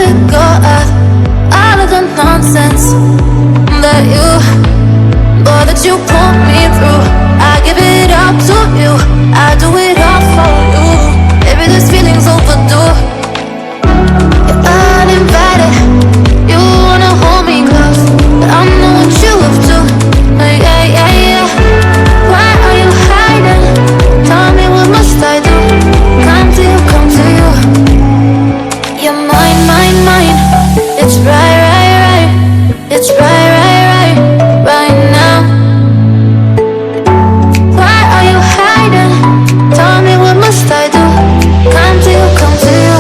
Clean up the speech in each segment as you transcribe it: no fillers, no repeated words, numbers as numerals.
let go of all of the nonsense that you put me through. I give it up to you, I do it all for you. Maybe this feeling's overdue. You're uninvited, you wanna hold me close, but I know what you have to. Yeah, yeah, yeah. Why are you hiding? Tell me what must I do? Come to you, come to you. You're mine, mine, mine. It's right, right, right. It's right, right, right, right now. Why are you hiding? Tell me what must I do? Come to you, come to you.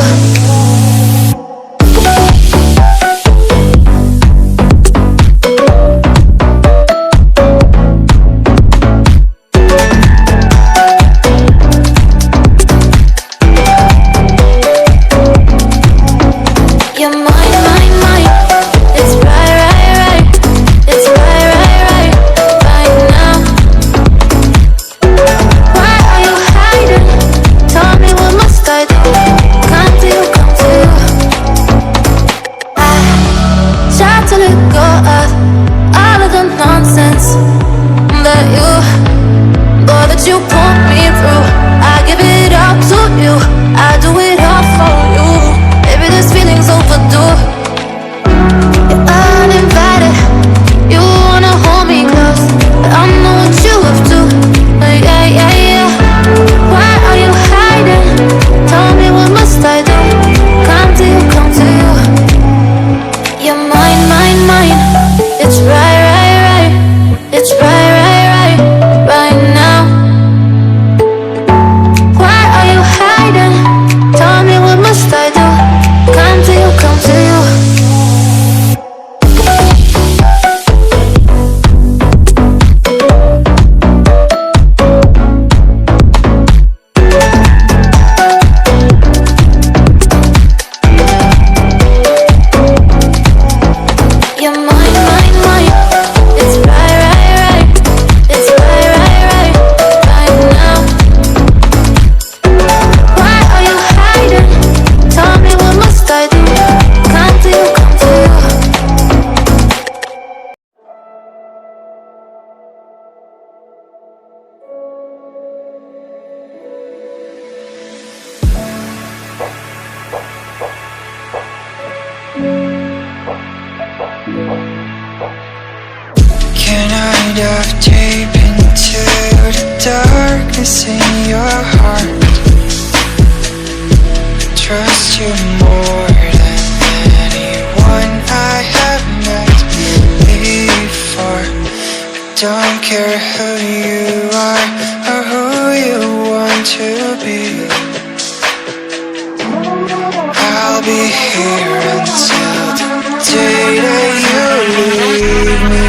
You put me through. I give it up to you, I do it all for you. Maybe this feeling's overdue. You're uninvited, you wanna hold me close, but I know what you have to. Yeah, yeah, yeah. Why are you hiding? Tell me what must I do? Come to you, come to you. You're mine, mine, mine. It's right, right, right. It's right, right, right, right now. Tell me what must I do? Come to you, come to you. You're mine, mine, mine. It's right, right, right. It's right, right, right, right now. Why are you hiding? Tell me what must I do? Come to you, come to you. Can I dive deep into the darkness in your heart? Trust you more than anyone I have met before. I don't care who you are or who you want to be. I'll be here until the day that you leave me.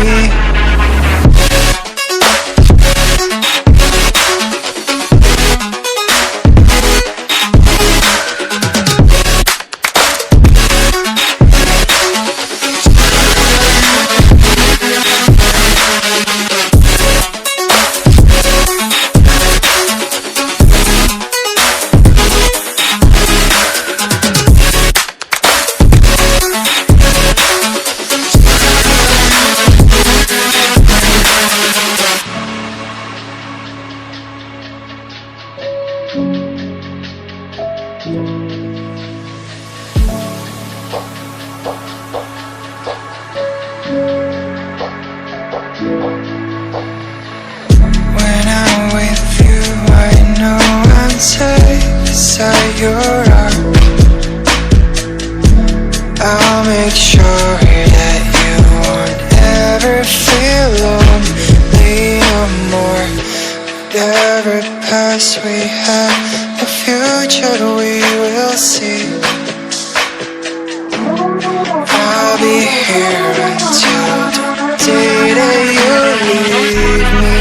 When I'm with you, I know I'm safe beside your arm. I'll make sure that you won't ever feel lonely no more. Whatever past we have, the future we will see. I'll be here until the day that you leave me.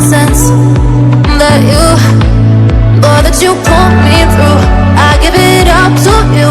nonsense that you, boy, that you put me through. I give it up to you,